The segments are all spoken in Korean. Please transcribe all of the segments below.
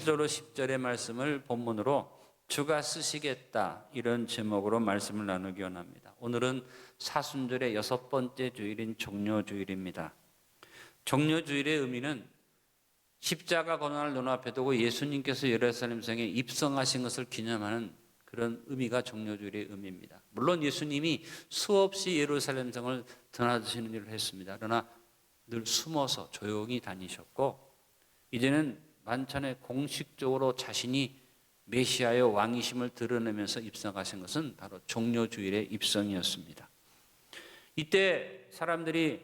1절로 10절의 말씀을 본문으로 주가 쓰시겠다, 이런 제목으로 말씀을 나누기 원합니다. 오늘은 사순절의 6번째 주일인 종려주일입니다. 종려주일의 의미는 십자가 고난을 눈앞에 두고 예수님께서 예루살렘 성에 입성하신 것을 기념하는 그런 의미가 종려주일의 의미입니다. 물론 예수님이 수없이 예루살렘 성을 드나드시는 일을 했습니다. 그러나 늘 숨어서 조용히 다니셨고, 이제는 만찬에 공식적으로 자신이 메시아의 왕이심을 드러내면서 입성하신 것은 바로 종려주일의 입성이었습니다. 이때 사람들이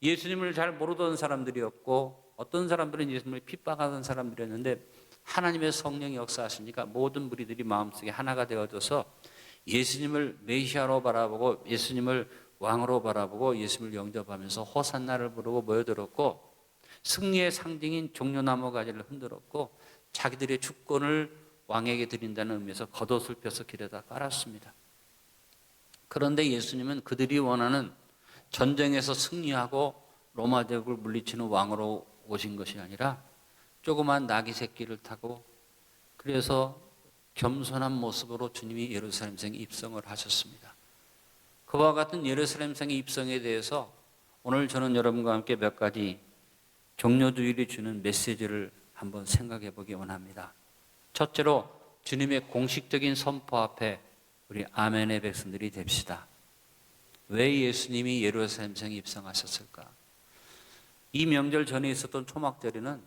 예수님을 잘 모르던 사람들이었고, 어떤 사람들은 예수님을 핍박하던 사람들이었는데, 하나님의 성령이 역사하시니까 모든 무리들이 마음속에 하나가 되어져서 예수님을 메시아로 바라보고 예수님을 왕으로 바라보고 예수님을 영접하면서 호산나를 부르고 모여들었고, 승리의 상징인 종려나무 가지를 흔들었고, 자기들의 주권을 왕에게 드린다는 의미에서 겉옷을 펴서 길에다 깔았습니다. 그런데 예수님은 그들이 원하는 전쟁에서 승리하고 로마 제국을 물리치는 왕으로 오신 것이 아니라 조그만 나귀 새끼를 타고, 그래서 겸손한 모습으로 주님이 예루살렘 성에 입성을 하셨습니다. 그와 같은 예루살렘 성의 입성에 대해서 오늘 저는 여러분과 함께 몇 가지 종려주일이 주는 메시지를 한번 생각해 보기 원합니다. 첫째로, 주님의 공식적인 선포 앞에 우리 아멘의 백성들이 됩시다. 왜 예수님이 예루살렘 성에 입성하셨을까? 이 명절 전에 있었던 초막절에는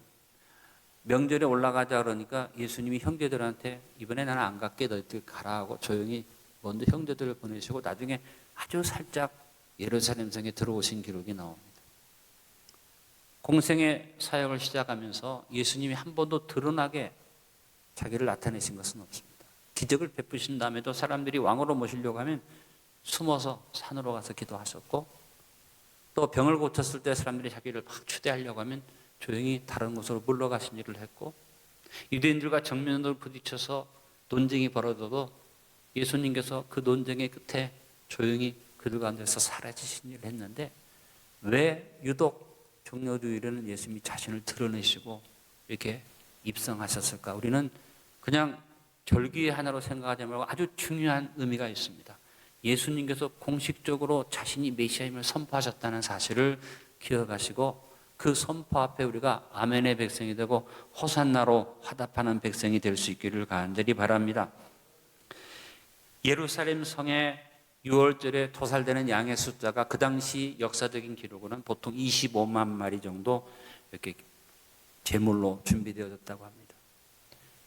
명절에 올라가자 그러니까 예수님이 형제들한테 이번에 나는 안 갈게, 너희들 가라 하고 조용히 먼저 형제들을 보내시고 나중에 아주 살짝 예루살렘 성에 들어오신 기록이 나옵니다. 공생의 사역을 시작하면서 예수님이 한 번도 드러나게 자기를 나타내신 것은 없습니다. 기적을 베푸신 다음에도 사람들이 왕으로 모시려고 하면 숨어서 산으로 가서 기도하셨고, 또 병을 고쳤을 때 사람들이 자기를 막 추대하려고 하면 조용히 다른 곳으로 물러가신 일을 했고, 유대인들과 정면으로 부딪혀서 논쟁이 벌어져도 예수님께서 그 논쟁의 끝에 조용히 그들 가운데서 사라지신 일을 했는데, 왜 유독 종려주일에는 예수님이 자신을 드러내시고 이렇게 입성하셨을까? 우리는 그냥 절기의 하나로 생각하지 말고 아주 중요한 의미가 있습니다. 예수님께서 공식적으로 자신이 메시아임을 선포하셨다는 사실을 기억하시고, 그 선포 앞에 우리가 아멘의 백성이 되고 호산나로 화답하는 백성이 될 수 있기를 간절히 바랍니다. 예루살렘 성에 6월절에 토살되는 양의 숫자가 그 당시 역사적인 기록으로는 보통 25만 마리 정도 이렇게 제물로 준비되어졌다고 합니다.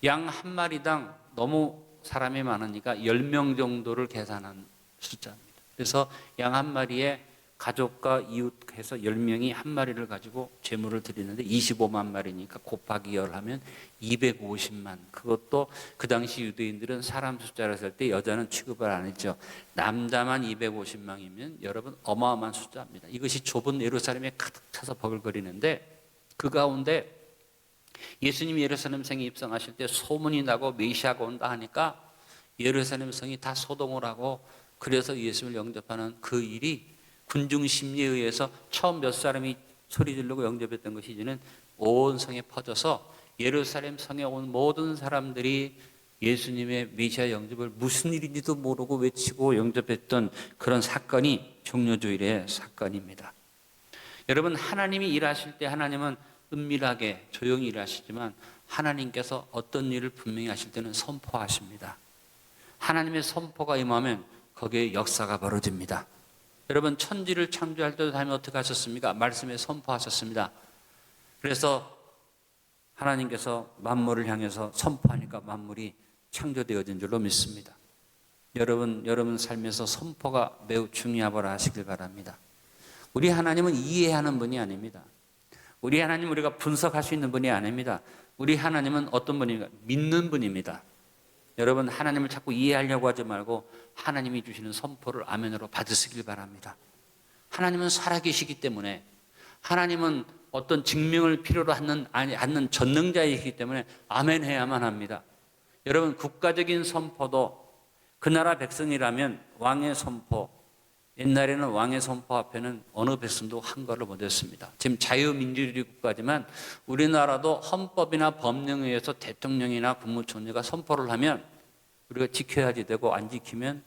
양 한 마리당 너무 사람이 많으니까 10명 정도를 계산한 숫자입니다. 그래서 양 한 마리에 가족과 이웃 해서 10명이 한 마리를 가지고 제물을 드리는데 25만 마리니까 곱하기 10 하면 250만. 그것도 그 당시 유대인들은 사람 숫자를 했을 때 여자는 취급을 안 했죠. 남자만 250명이면 여러분 어마어마한 숫자입니다. 이것이 좁은 예루살렘에 가득 차서 버글거리는데, 그 가운데 예수님이 예루살렘 성에 입성하실 때 소문이 나고 메시아가 온다 하니까 예루살렘 성이 다 소동을 하고, 그래서 예수님을 영접하는 그 일이 군중 심리에 의해서 처음 몇 사람이 소리 지르고 영접했던 것이 이제는 온 성에 퍼져서 예루살렘 성에 온 모든 사람들이 예수님의 메시아 영접을 무슨 일인지도 모르고 외치고 영접했던 그런 사건이 종려주일의 사건입니다. 여러분, 하나님이 일하실 때 하나님은 은밀하게 조용히 일하시지만 하나님께서 어떤 일을 분명히 하실 때는 선포하십니다. 하나님의 선포가 임하면 거기에 역사가 벌어집니다. 여러분, 천지를 창조할 때도 하나님 어떻게 하셨습니까? 말씀에 선포하셨습니다. 그래서 하나님께서 만물을 향해서 선포하니까 만물이 창조되어진 줄로 믿습니다. 여러분 삶에서 선포가 매우 중요하다고 하시길 바랍니다. 우리 하나님은 이해하는 분이 아닙니다. 우리 하나님 우리가 분석할 수 있는 분이 아닙니다. 우리 하나님은 어떤 분입니까? 믿는 분입니다. 여러분, 하나님을 자꾸 이해하려고 하지 말고 하나님이 주시는 선포를 아멘으로 받으시길 바랍니다. 하나님은 살아계시기 때문에, 하나님은 어떤 증명을 필요로 않는 전능자이기 때문에 아멘 해야만 합니다. 여러분, 국가적인 선포도 그 나라 백성이라면 왕의 선포, 옛날에는 왕의 선포 앞에는 어느 백성도 한가를 못했습니다. 지금 자유민주주의 국가지만 우리나라도 헌법이나 법령에 의해서 대통령이나 국무총리가 선포를 하면 우리가 지켜야지 되고 안 지키면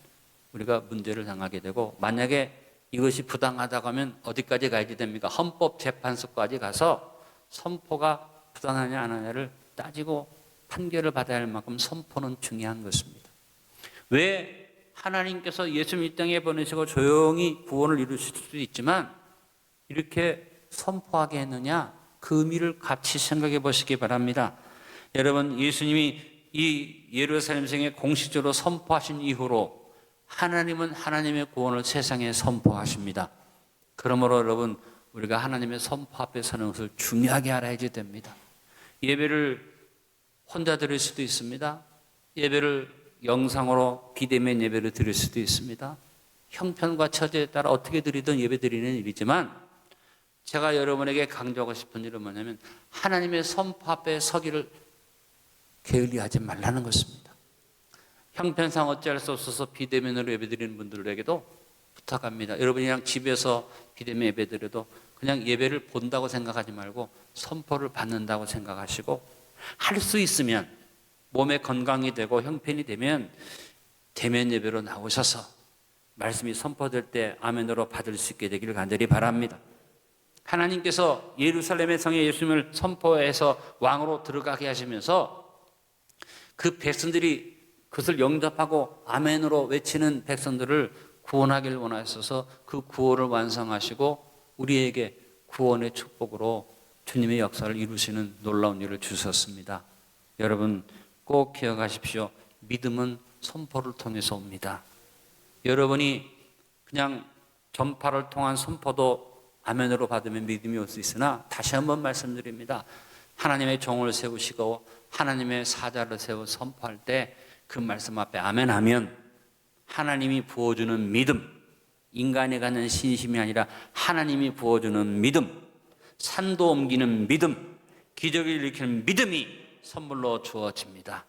우리가 문제를 당하게 되고 만약에 이것이 부당하다고 하면 어디까지 가야지 됩니까? 헌법재판소까지 가서 선포가 부당하냐 안 하냐를 따지고 판결을 받아야 할 만큼 선포는 중요한 것입니다. 왜 하나님께서 예수님 이 땅에 보내시고 조용히 구원을 이루실 수도 있지만 이렇게 선포하게 했느냐? 그 의미를 같이 생각해 보시기 바랍니다. 여러분, 예수님이 이 예루살렘 성에 공식적으로 선포하신 이후로 하나님은 하나님의 구원을 세상에 선포하십니다. 그러므로 여러분, 우리가 하나님의 선포 앞에 서는 것을 중요하게 알아야지 됩니다. 예배를 혼자 드릴 수도 있습니다. 예배를 영상으로 비대면 예배를 드릴 수도 있습니다. 형편과 처지에 따라 어떻게 드리든 예배 드리는 일이지만 제가 여러분에게 강조하고 싶은 일은 뭐냐면 하나님의 선포 앞에 서기를 게을리하지 말라는 것입니다. 형편상 어찌할 수 없어서 비대면으로 예배드리는 분들에게도 부탁합니다. 여러분이 그냥 집에서 비대면 예배드려도 그냥 예배를 본다고 생각하지 말고 선포를 받는다고 생각하시고 할 수 있으면 몸에 건강이 되고 형편이 되면 대면 예배로 나오셔서 말씀이 선포될 때 아멘으로 받을 수 있게 되기를 간절히 바랍니다. 하나님께서 예루살렘의 성에 예수님을 선포해서 왕으로 들어가게 하시면서 그 백성들이 그것을 영접하고 아멘으로 외치는 백성들을 구원하길 원하셔서 그 구원을 완성하시고 우리에게 구원의 축복으로 주님의 역사를 이루시는 놀라운 일을 주셨습니다. 여러분 꼭 기억하십시오. 믿음은 선포를 통해서 옵니다. 여러분이 그냥 전파를 통한 선포도 아멘으로 받으면 믿음이 올 수 있으나 다시 한번 말씀드립니다. 하나님의 종을 세우시고 하나님의 사자를 세워 선포할 때 그 말씀 앞에 아멘하면 하나님이 부어주는 믿음, 인간이 갖는 신심이 아니라 하나님이 부어주는 믿음, 산도 옮기는 믿음, 기적을 일으키는 믿음이 선물로 주어집니다.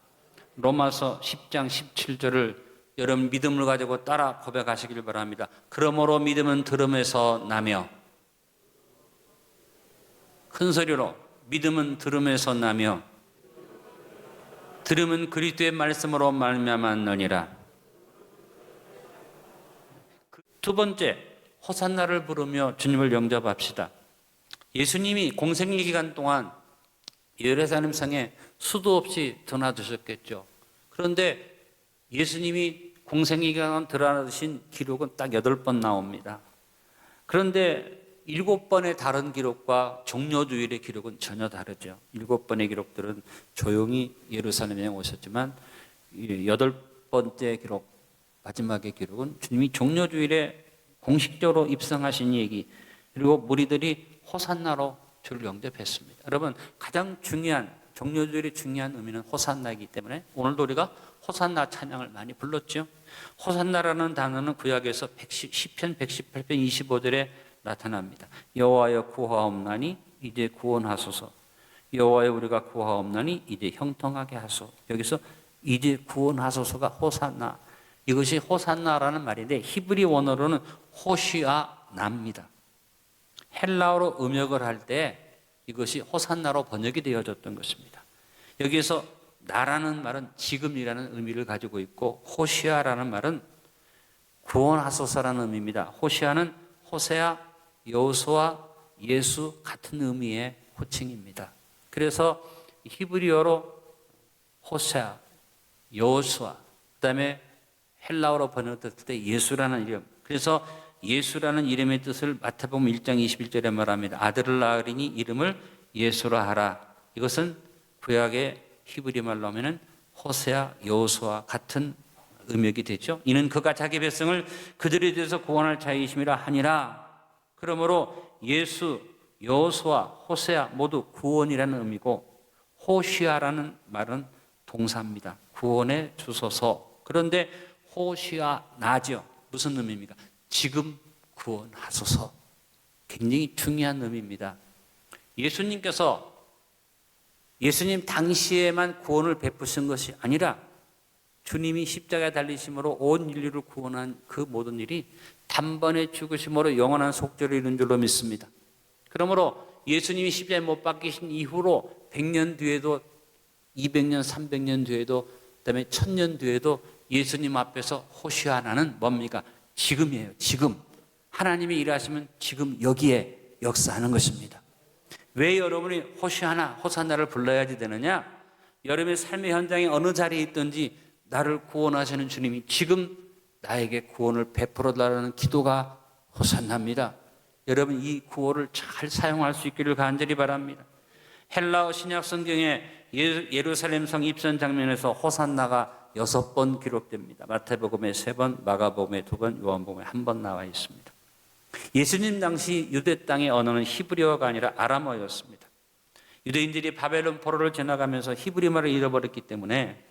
로마서 10장 17절을 여러분 믿음을 가지고 따라 고백하시길 바랍니다. 그러므로 믿음은 들음에서 나며 큰 소리로 믿음은 들음에서 나며 들음은 그리스도의 말씀으로 말미암았느니라. 두 번째, 호산나를 부르며 주님을 영접합시다. 예수님이 공생의 기간 동안 예루살렘 성에 수도 없이 드나드셨겠죠. 그런데 예수님이 공생의 기간 드나드신 기록은 딱 8번 나옵니다. 그런데 7번의 다른 기록과 종료주일의 기록은 전혀 다르죠. 7번의 기록들은 조용히 예루살렘에 오셨지만 8번째 기록, 마지막의 기록은 주님이 종료주일에 공식적으로 입성하신 얘기, 그리고 무리들이 호산나로 주를 영접했습니다. 여러분 가장 중요한 종료주일의 중요한 의미는 호산나이기 때문에 오늘도 우리가 호산나 찬양을 많이 불렀죠. 호산나라는 단어는 구약에서 시편 118편 25절에 나타납니다. 여호와여 구하옵나니 이제 구원하소서. 여호와여 우리가 구하옵나니 이제 형통하게 하소서. 여기서 이제 구원하소서가 호산나. 이것이 호산나라는 말인데 히브리 원어로는 호시아나입니다. 헬라어로 음역을 할 때 이것이 호산나로 번역이 되어졌던 것입니다. 여기에서 나라는 말은 지금이라는 의미를 가지고 있고 호시아라는 말은 구원하소서라는 의미입니다. 호시아는 호세아, 여호수아, 예수 같은 의미의 호칭입니다. 그래서 히브리어로 호세아, 여호수아, 그다음에 헬라어로 번역됐을 때 예수라는 이름. 그래서 예수라는 이름의 뜻을 마태복음 1장 21절에 말합니다. 아들을 낳으리니 이름을 예수라 하라. 이것은 구약의 히브리 말로 하면은 호세아, 여호수아 같은 음역이 되죠. 이는 그가 자기 백성을 그들에 대해서 구원할 자이심이라 하니라. 그러므로 예수, 여호수아, 호세아 모두 구원이라는 의미고 호시아라는 말은 동사입니다. 구원의 주소서. 그런데 호시아나죠. 무슨 의미입니까? 지금 구원하소서. 굉장히 중요한 의미입니다. 예수님께서 예수님 당시에만 구원을 베푸신 것이 아니라 주님이 십자가에 달리심으로 온 인류를 구원한 그 모든 일이 단번에 죽으심으로 영원한 속죄를 이룬 줄로 믿습니다. 그러므로 예수님이 십자가에 못 박히신 이후로 100년 뒤에도 200년, 300년 뒤에도 그다음에 1000년 뒤에도 예수님 앞에서 호시아나는 뭡니까? 지금이에요. 지금. 하나님이 일하시면 지금 여기에 역사하는 것입니다. 왜 여러분이 호시아나, 호산나를 불러야지 되느냐? 여러분의 삶의 현장에 어느 자리에 있든지 나를 구원하시는 주님이 지금 나에게 구원을 베풀어 달라는 기도가 호산나입니다. 여러분 이 구호를 잘 사용할 수 있기를 간절히 바랍니다. 헬라어 신약 성경에 예루살렘 성 입선 장면에서 호산나가 6번 기록됩니다. 마태복음에 3번, 마가복음에 2번, 요한복음에 1번 나와 있습니다. 예수님 당시 유대 땅의 언어는 히브리어가 아니라 아람어였습니다. 유대인들이 바벨론 포로를 지나가면서 히브리 말을 잃어버렸기 때문에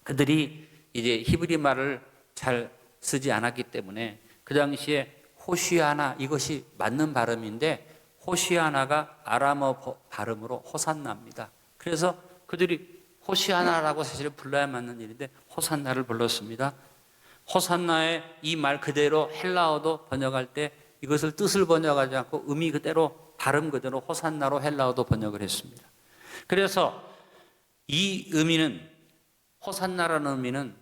그들이 이제 히브리 말을 잘 쓰지 않았기 때문에 그 당시에 호시아나, 이것이 맞는 발음인데 호시아나가 아람어 발음으로 호산나입니다. 그래서 그들이 호시아나라고 사실 불러야 맞는 일인데 호산나를 불렀습니다. 호산나의 이 말 그대로 헬라어도 번역할 때 이것을 뜻을 번역하지 않고 의미 그대로 발음 그대로 호산나로 헬라어도 번역을 했습니다. 그래서 이 의미는 호산나라는 의미는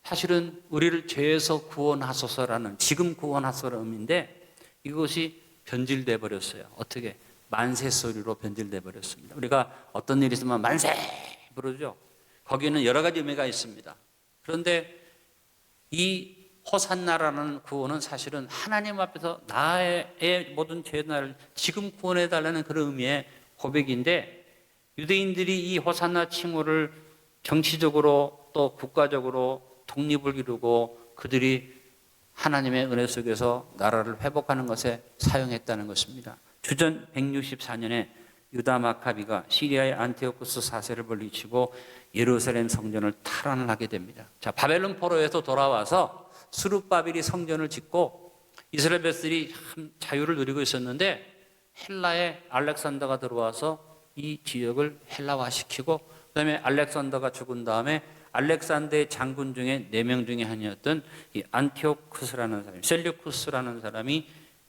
사실은 우리를 죄에서 구원하소서라는 지금 구원하소서라는 의미인데 이것이 변질돼 버렸어요. 어떻게? 만세 소리로 변질돼 버렸습니다. 우리가 어떤 일이 있으면 만세 부르죠. 거기는 여러 가지 의미가 있습니다. 그런데 이 호산나라는 구원은 사실은 하나님 앞에서 나의 모든 죄나를 지금 구원해 달라는 그런 의미의 고백인데 유대인들이 이 호산나 칭호를 정치적으로 또 국가적으로 독립을 이루고 그들이 하나님의 은혜 속에서 나라를 회복하는 것에 사용했다는 것입니다. 주전 164년에 유다 마카비가 시리아의 안티오쿠스 4세를 물리치고 예루살렘 성전을 탈환을 하게 됩니다. 자, 바벨론 포로에서 돌아와서 스룹바벨이 성전을 짓고 이스라엘 백성들이 참 자유를 누리고 있었는데 헬라의 알렉산더가 들어와서 이 지역을 헬라화시키고 그다음에 알렉산더가 죽은 다음에 알렉산더의 장군 중에 4명 중에 한이었던 이 안티오쿠스라는 사람, 셀류쿠스라는 사람이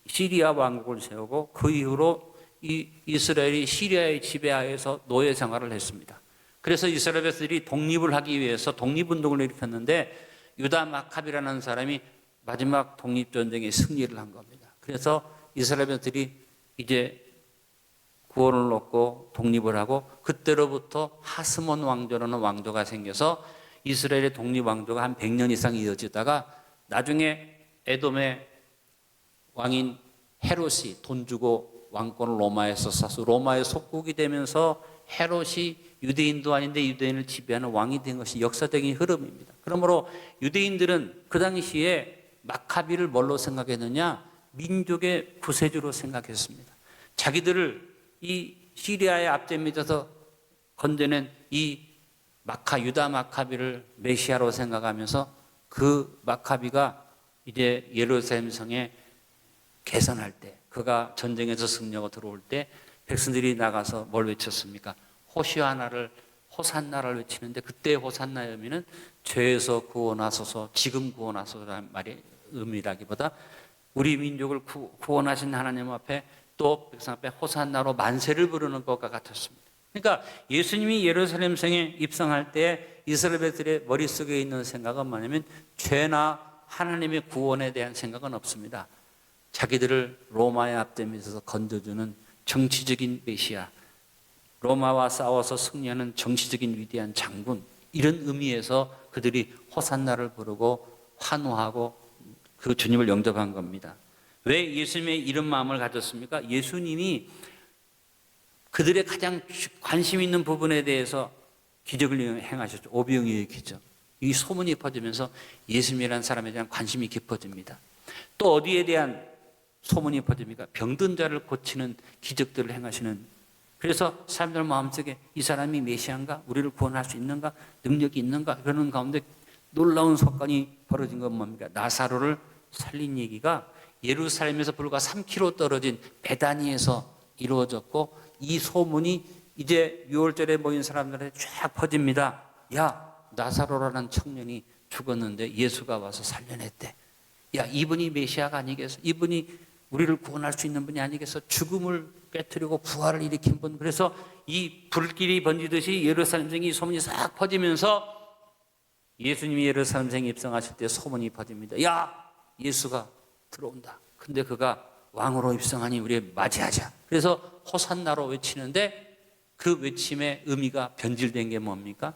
시리아 왕국을 세우고 그 이후로 이 이스라엘이 시리아의 지배하에서 노예 생활을 했습니다. 그래서 이스라엘 백성들이 독립을 하기 위해서 독립운동을 일으켰는데 유다 마카비라는 사람이 마지막 독립전쟁에 승리를 한 겁니다. 그래서 이스라엘 백성들이 이제 구원을 얻고 독립을 하고 그때로부터 하스몬 왕조라는 왕조가 생겨서 이스라엘의 독립왕조가 한 100년 이상 이어지다가 나중에 에돔의 왕인 헤롯이 돈 주고 왕권을 로마에서 사서 로마의 속국이 되면서 헤롯이 유대인도 아닌데 유대인을 지배하는 왕이 된 것이 역사적인 흐름입니다. 그러므로 유대인들은 그 당시에 마카비를 뭘로 생각했느냐? 민족의 구세주로 생각했습니다. 자기들을 이 시리아의 압제 밑에서 건져낸 이 유다 마카비를 메시아로 생각하면서 그 마카비가 이제 예루살렘 성에 개선할 때 그가 전쟁에서 승리하고 들어올 때 백성들이 나가서 뭘 외쳤습니까? 호산나를 외치는데 그때 호산나의 의미는 죄에서 구원하소서 지금 구원하소서라는 말의 의미라기보다 우리 민족을 구원하신 하나님 앞에 또 백성 앞에 호산나로 만세를 부르는 것과 같았습니다. 그러니까 예수님이 예루살렘 성에 입성할 때 이스라엘 백성들의 머릿속에 있는 생각은 뭐냐면 죄나 하나님의 구원에 대한 생각은 없습니다. 자기들을 로마의 압제 밑에서 건져주는 정치적인 메시아, 로마와 싸워서 승리하는 정치적인 위대한 장군, 이런 의미에서 그들이 호산나를 부르고 환호하고 그 주님을 영접한 겁니다. 왜 예수님의 이런 마음을 가졌습니까? 예수님이 그들의 가장 관심 있는 부분에 대해서 기적을 행하셨죠. 오병이어의 기적. 이 소문이 퍼지면서 예수님이라는 사람에 대한 관심이 깊어집니다. 또 어디에 대한 소문이 퍼집니까? 병든 자를 고치는 기적들을 행하시는. 그래서 사람들 마음속에 이 사람이 메시아인가? 우리를 구원할 수 있는가? 능력이 있는가? 그러는 가운데 놀라운 사건이 벌어진 건 뭡니까? 나사로를 살린 얘기가 예루살렘에서 불과 3km 떨어진 베다니에서 이루어졌고 이 소문이 이제 6월절에 모인 사람들한테 쫙 퍼집니다. 야, 나사로라는 청년이 죽었는데 예수가 와서 살려냈대. 야, 이분이 메시아가 아니겠어? 이분이 우리를 구원할 수 있는 분이 아니겠어? 죽음을 깨뜨리고 부활을 일으킨 분. 그래서 이 불길이 번지듯이 예루살렘성이 소문이 싹 퍼지면서 예수님이 예루살렘성에 입성하실 때 소문이 퍼집니다. 야, 예수가 들어온다. 근데 그가 왕으로 입성하니 우리 맞이하자. 그래서 호산나로 외치는데 그 외침의 의미가 변질된 게 뭡니까?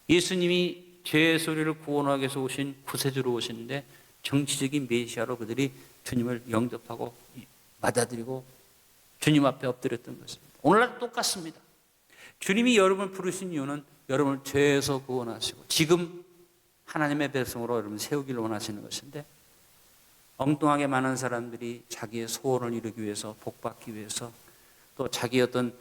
예수님이 죄의 소리를 구원하기 위해서 오신 구세주로 오시는데 정치적인 메시아로 그들이 주님을 영접하고 받아들이고 주님 앞에 엎드렸던 것입니다. 오늘날 똑같습니다. 주님이 여러분을 부르신 이유는 여러분을 죄에서 구원하시고 지금 하나님의 백성으로 여러분 세우기를 원하시는 것인데 엉뚱하게 많은 사람들이 자기의 소원을 이루기 위해서 복받기 위해서 또 자기의 어떤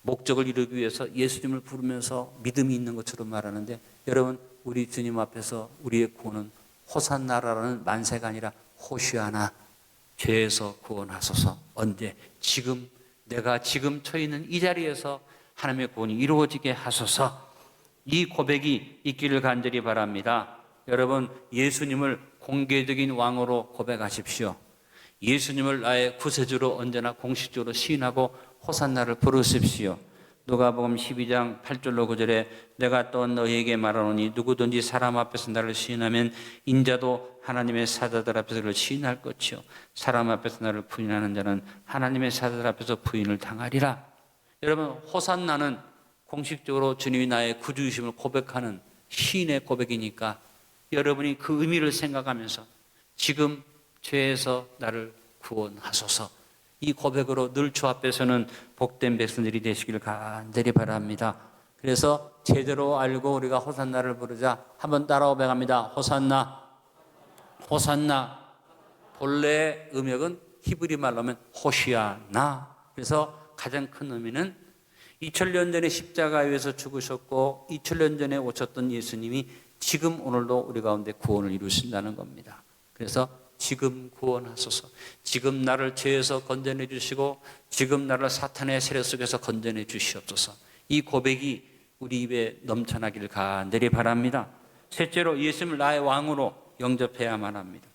목적을 이루기 위해서 예수님을 부르면서 믿음이 있는 것처럼 말하는데 여러분 우리 주님 앞에서 우리의 구원은 호산나라라는 만세가 아니라 호시아나 죄에서 구원하소서. 언제? 지금 내가 지금 처해 있는 이 자리에서 하나님의 구원이 이루어지게 하소서. 이 고백이 있기를 간절히 바랍니다. 여러분 예수님을 공개적인 왕으로 고백하십시오. 예수님을 나의 구세주로 언제나 공식적으로 시인하고 호산나를 부르십시오. 누가복음 12장 8절로 9절에 내가 또 너희에게 말하노니 누구든지 사람 앞에서 나를 시인하면 인자도 하나님의 사자들 앞에서 그를 시인할 것이요 사람 앞에서 나를 부인하는 자는 하나님의 사자들 앞에서 부인을 당하리라. 여러분 호산나는 공식적으로 주님이 나의 구주이심을 고백하는 시인의 고백이니까 여러분이 그 의미를 생각하면서 지금 죄에서 나를 구원하소서. 이 고백으로 늘 주 앞에서는 복된 백성들이 되시길 간절히 바랍니다. 그래서 제대로 알고 우리가 호산나를 부르자. 한번 따라 고백합니다. 호산나, 호산나. 본래 음역은 히브리 말로 하면 호시아나. 그래서 가장 큰 의미는 2000년 전에 십자가에 의해서 죽으셨고 2000년 전에 오셨던 예수님이 지금 오늘도 우리 가운데 구원을 이루신다는 겁니다. 그래서 지금 구원하소서. 지금 나를 죄에서 건져내 주시고 지금 나를 사탄의 세력 속에서 건져내 주시옵소서. 이 고백이 우리 입에 넘쳐나기를 간절히 바랍니다. 셋째로 예수님을 나의 왕으로 영접해야만 합니다.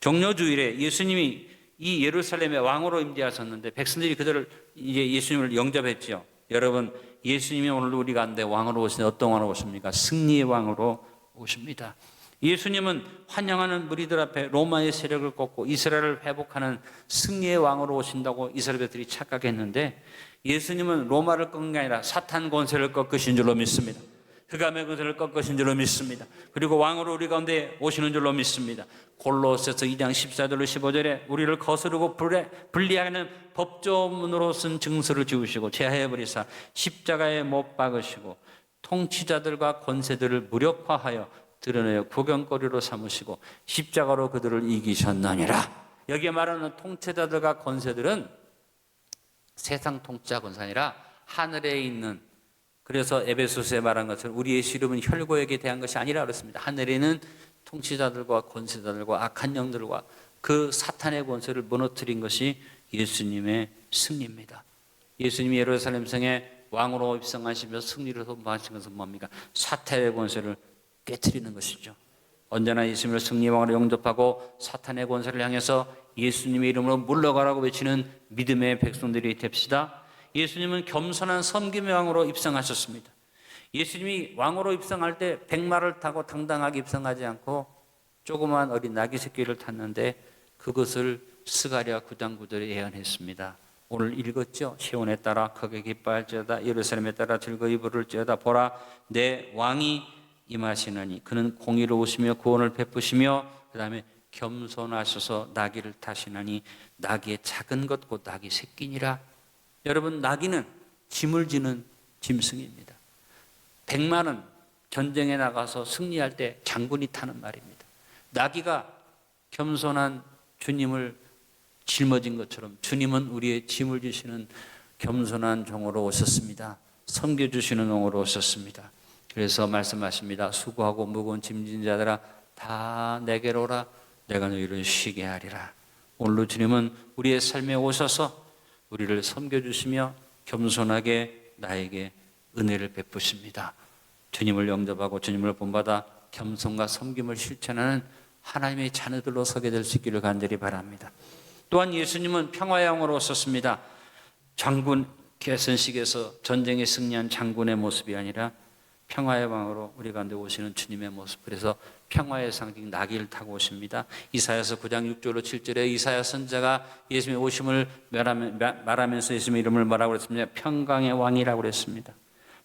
종려주일에 예수님이 이 예루살렘의 왕으로 임재하셨는데 백성들이 그들을 이제 예수님을 영접했죠. 여러분 예수님이 오늘도 우리 가운데 왕으로 오시는데 어떤 왕으로 오십니까? 승리의 왕으로 오십니다. 예수님은 환영하는 무리들 앞에 로마의 세력을 꺾고 이스라엘을 회복하는 승리의 왕으로 오신다고 이스라엘 백성들이 착각했는데 예수님은 로마를 꺾은 게 아니라 사탄 권세를 꺾으신 줄로 믿습니다. 흑암의 권세를 꺾으신 줄로 믿습니다. 그리고 왕으로 우리 가운데 오시는 줄로 믿습니다. 골로새서 2장 14절로 15절에 우리를 거스르고 분리하는 법조문으로 쓴 증서를 지우시고 제하여 버리사 십자가에 못 박으시고 통치자들과 권세들을 무력화하여 드러내어 구경거리로 삼으시고 십자가로 그들을 이기셨나니라. 여기에 말하는 통치자들과 권세들은 세상 통치자 권세가 아니라 하늘에 있는, 그래서 에베소서에 말한 것처럼 우리의 시름은 혈고에게 대한 것이 아니라 그렇습니다. 하늘에 있는 통치자들과 권세자들과 악한 영들과 그 사탄의 권세를 무너뜨린 것이 예수님의 승리입니다. 예수님이 예루살렘 성에 왕으로 입성하시면서 승리를 선포하신 것은 뭡니까? 사탄의 권세를 깨트리는 것이죠. 언제나 예수님을 승리왕으로 영접하고 사탄의 권세를 향해서 예수님의 이름으로 물러가라고 외치는 믿음의 백성들이 됩시다. 예수님은 겸손한 섬김의 왕으로 입성하셨습니다. 예수님이 왕으로 입성할 때 백마를 타고 당당하게 입성하지 않고 조그만 어린 나귀 새끼를 탔는데 그것을 스가랴 9장 9절에 예언했습니다. 오늘 읽었죠? 시온에 따라 크게 기뻐할지어다 예루살렘에 따라 즐거이 부를지어다 보라 내 왕이 임하시느니 그는 공의로우시며 구원을 베푸시며 그 다음에 겸손하셔서 나귀를 타시나니 나귀의 작은 것 곧 나귀 새끼니라. 여러분 나귀는 짐을 지는 짐승입니다. 백마는 전쟁에 나가서 승리할 때 장군이 타는 말입니다. 나귀가 겸손한 주님을 짊어진 것처럼 주님은 우리의 짐을 지시는 겸손한 종으로 오셨습니다. 섬겨주시는 종으로 오셨습니다. 그래서 말씀하십니다. 수고하고 무거운 짐진 자들아 다 내게로 오라 내가 너희를 쉬게 하리라. 오늘도 주님은 우리의 삶에 오셔서 우리를 섬겨주시며 겸손하게 나에게 은혜를 베푸십니다. 주님을 영접하고 주님을 본받아 겸손과 섬김을 실천하는 하나님의 자녀들로 서게 될 수 있기를 간절히 바랍니다. 또한 예수님은 평화의 왕으로 오셨습니다. 장군 개선식에서 전쟁에 승리한 장군의 모습이 아니라 평화의 왕으로 우리 가운데 오시는 주님의 모습. 그래서 평화의 상징 나귀를 타고 오십니다. 이사야서 9장 6절로 7절에 이사야 선지자가 예수님의 오심을 말하면서 예수님의 이름을 뭐라고 그랬습니까? 평강의 왕이라고 그랬습니다.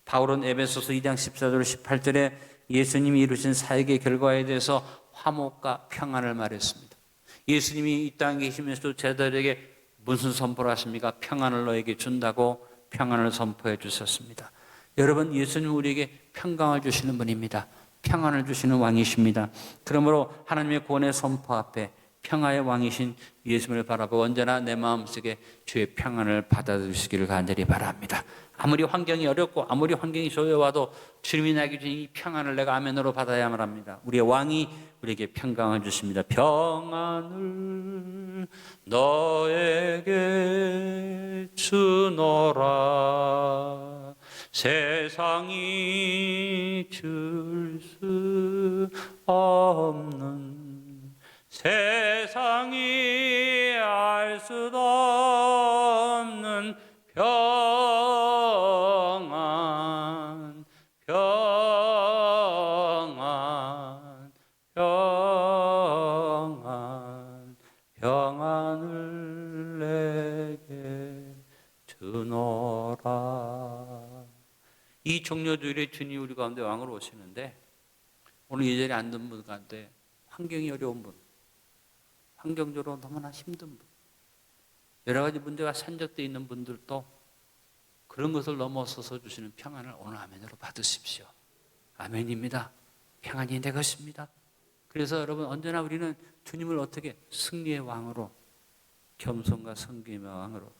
바울은 에베소서 2장 14절 18절에 예수님이 이루신 사역의 결과에 대해서 화목과 평안을 말했습니다. 예수님이 이 땅에 계시면서도 제자들에게 무슨 선포를 하십니까? 평안을 너에게 준다고 평안을 선포해 주셨습니다. 여러분, 예수님은 우리에게 평강을 주시는 분입니다. 평안을 주시는 왕이십니다. 그러므로 하나님의 구원의 선포 앞에 평화의 왕이신 예수님을 바라보고 언제나 내 마음속에 주의 평안을 받아주시기를 간절히 바랍니다. 아무리 환경이 어렵고 아무리 환경이 조여와도 주님이 나에게 주신 이 평안을 내가 아멘으로 받아야만 합니다. 우리의 왕이 우리에게 평강을 주십니다. 평안을 너에게 주노라. 세상이 줄 수 없는, 세상이 알 수도 없는 평안, 평안, 평안, 평안을 내게 주노라. 이 종료주일에 주님 우리 가운데 왕으로 오시는데, 오늘 이 자리에 앉은 분 가운데 환경이 어려운 분, 환경적으로 너무나 힘든 분, 여러 가지 문제가 산적되어 있는 분들도 그런 것을 넘어서서 주시는 평안을 오늘 아멘으로 받으십시오. 아멘입니다. 평안이 내 것입니다. 그래서 여러분, 언제나 우리는 주님을 어떻게 승리의 왕으로, 겸손과 섬김의 왕으로,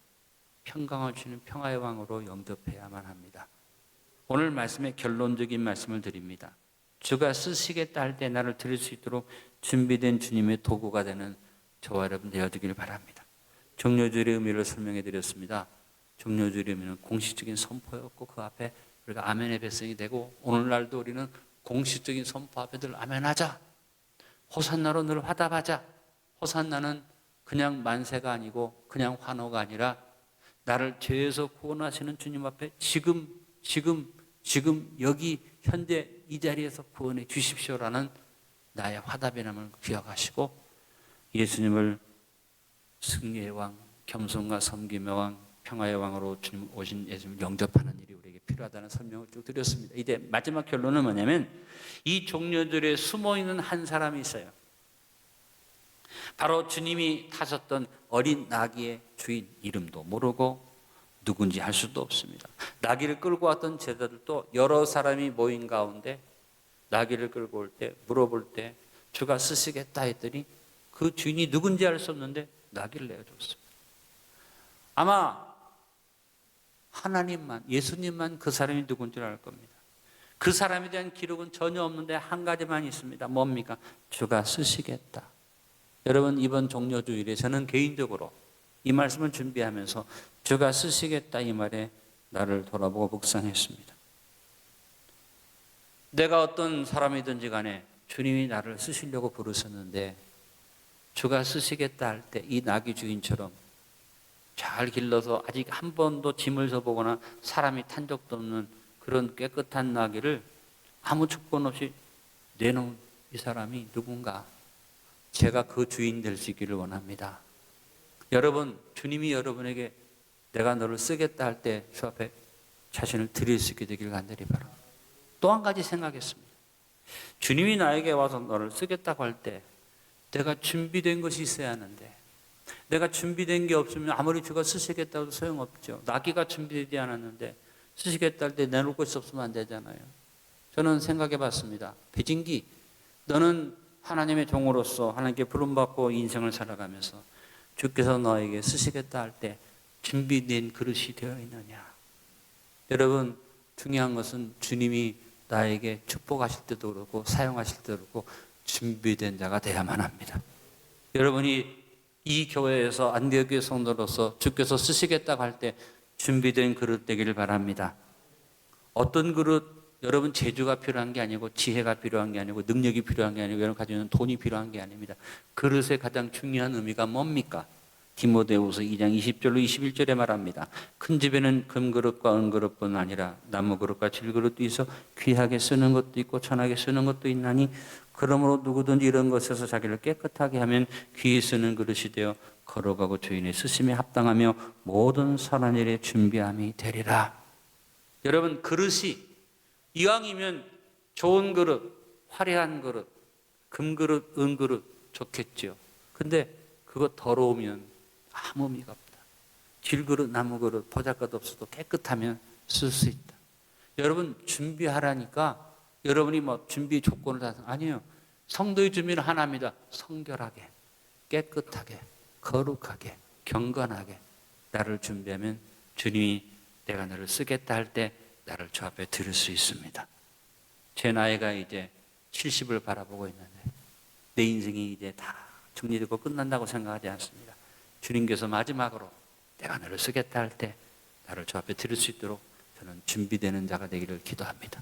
평강을 주시는 평화의 왕으로 영접해야만 합니다. 오늘 말씀의 결론적인 말씀을 드립니다. 주가 쓰시겠다 할 때 나를 드릴 수 있도록 준비된 주님의 도구가 되는 저와 여러분 되어지길 바랍니다. 종료주일의 의미를 설명해 드렸습니다. 종료주일의 의미는 공식적인 선포였고 그 앞에 우리가 아멘의 백성이 되고, 오늘날도 우리는 공식적인 선포 앞에 늘 아멘하자, 호산나로 늘 화답하자. 호산나는 그냥 만세가 아니고 그냥 환호가 아니라 나를 죄에서 구원하시는 주님 앞에 지금 여기 현재 이 자리에서 구원해 주십시오라는 나의 화답이라는 기억하시고, 예수님을 승리의 왕, 겸손과 섬김의 왕, 평화의 왕으로 주님 오신 예수님을 영접하는 일이 우리에게 필요하다는 설명을 쭉 드렸습니다. 이제 마지막 결론은 뭐냐면, 이 종료들에 숨어있는 한 사람이 있어요. 바로 주님이 타셨던 어린 나귀의 주인, 이름도 모르고 누군지 알 수도 없습니다. 나귀를 끌고 왔던 제자들도 여러 사람이 모인 가운데 나귀를 끌고 올 때, 물어볼 때 주가 쓰시겠다 했더니 그 주인이 누군지 알 수 없는데 나귀를 내어줬습니다. 아마 하나님만, 예수님만 그 사람이 누군지 알 겁니다. 그 사람에 대한 기록은 전혀 없는데 한 가지만 있습니다. 뭡니까? 주가 쓰시겠다. 여러분, 이번 종료주일에 저는 개인적으로 이 말씀을 준비하면서 주가 쓰시겠다 이 말에 나를 돌아보고 묵상했습니다. 내가 어떤 사람이든지 간에 주님이 나를 쓰시려고 부르셨는데 주가 쓰시겠다 할 때 이 나귀 주인처럼 잘 길러서 아직 한 번도 짐을 져보거나 사람이 탄 적도 없는 그런 깨끗한 나귀를 아무 조건 없이 내놓은 이 사람이 누군가, 제가 그 주인 될 수 있기를 원합니다. 여러분, 주님이 여러분에게 내가 너를 쓰겠다 할 때 주 앞에 자신을 드릴 수 있게 되기를 간절히 바랍니다. 또 한 가지 생각했습니다. 주님이 나에게 와서 너를 쓰겠다고 할 때 내가 준비된 것이 있어야 하는데, 내가 준비된 게 없으면 아무리 주가 쓰시겠다고 해도 소용없죠. 나귀가 준비되지 않았는데 쓰시겠다 할 때 내놓을 것이 없으면 안 되잖아요. 저는 생각해 봤습니다. 배진기, 너는 하나님의 종으로서 하나님께 부름받고 인생을 살아가면서 주께서 너에게 쓰시겠다 할 때 준비된 그릇이 되어 있느냐. 여러분, 중요한 것은 주님이 나에게 축복하실 때도 그렇고 사용하실 때도 그렇고 준비된 자가 되어야만 합니다. 여러분이 이 교회에서 안디옥교회 성도로서 주께서 쓰시겠다고 할 때 준비된 그릇 되기를 바랍니다. 어떤 그릇, 여러분 재주가 필요한 게 아니고 지혜가 필요한 게 아니고 능력이 필요한 게 아니고 여러분 가지고 있는 돈이 필요한 게 아닙니다. 그릇의 가장 중요한 의미가 뭡니까? 디모데후서 2장 20절로 21절에 말합니다. 큰 집에는 금그릇과 은그릇뿐 아니라 나무그릇과 질그릇도 있어 귀하게 쓰는 것도 있고 천하게 쓰는 것도 있나니 그러므로 누구든지 이런 것에서 자기를 깨끗하게 하면 귀히 쓰는 그릇이 되어 거룩하고 주인의 쓰심에 합당하며 모든 선한 일에 준비함이 되리라. 여러분 그릇이 이왕이면 좋은 그릇, 화려한 그릇, 금그릇, 은그릇 좋겠죠. 근데 그거 더러우면 아무 의미가 없다. 질그릇, 나무그릇, 보잘것 없어도 깨끗하면 쓸 수 있다. 여러분 준비하라니까 여러분이 뭐 준비 조건을 다 아니에요. 성도의 준비는 하나입니다. 성결하게, 깨끗하게, 거룩하게, 경건하게 나를 준비하면 주님이 내가 너를 쓰겠다 할 때 나를 주 앞에 들을 수 있습니다. 제 나이가 이제 70을 바라보고 있는데 내 인생이 이제 다 정리되고 끝난다고 생각하지 않습니다. 주님께서 마지막으로 내가 너를 쓰겠다 할 때 나를 주 앞에 들을 수 있도록 저는 준비되는 자가 되기를 기도합니다.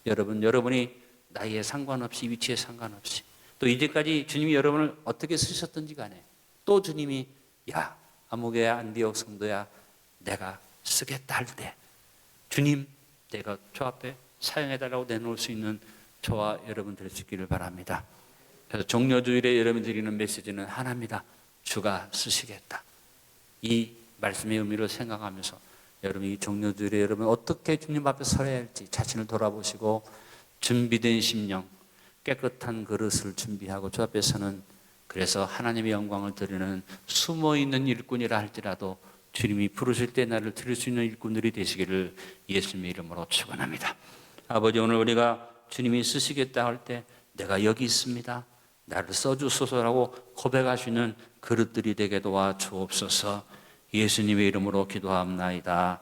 여러분이 나이에 상관없이 위치에 상관없이 또 이제까지 주님이 여러분을 어떻게 쓰셨든지 간에 또 주님이 야 아무개 안디옥 성도야 내가 쓰겠다 할 때 주님 내가 주 앞에 사용해달라고 내놓을 수 있는 저와 여러분 될 수 있기를 바랍니다. 그래서 종려주일에 여러분 드리는 메시지는 하나입니다. 주가 쓰시겠다. 이 말씀의 의미를 생각하면서 여러분 이 종려주일에 여러분 어떻게 주님 앞에 서야 할지 자신을 돌아보시고 준비된 심령 깨끗한 그릇을 준비하고 주 앞에 서는 그래서 하나님의 영광을 드리는 숨어있는 일꾼이라 할지라도 주님이 부르실 때 나를 드릴 수 있는 일꾼들이 되시기를 예수님의 이름으로 축원합니다. 아버지 오늘 우리가 주님이 쓰시겠다 할 때 내가 여기 있습니다. 나를 써주소서라고 고백할 수 있는 그릇들이 되게 도와주옵소서. 예수님의 이름으로 기도합나이다.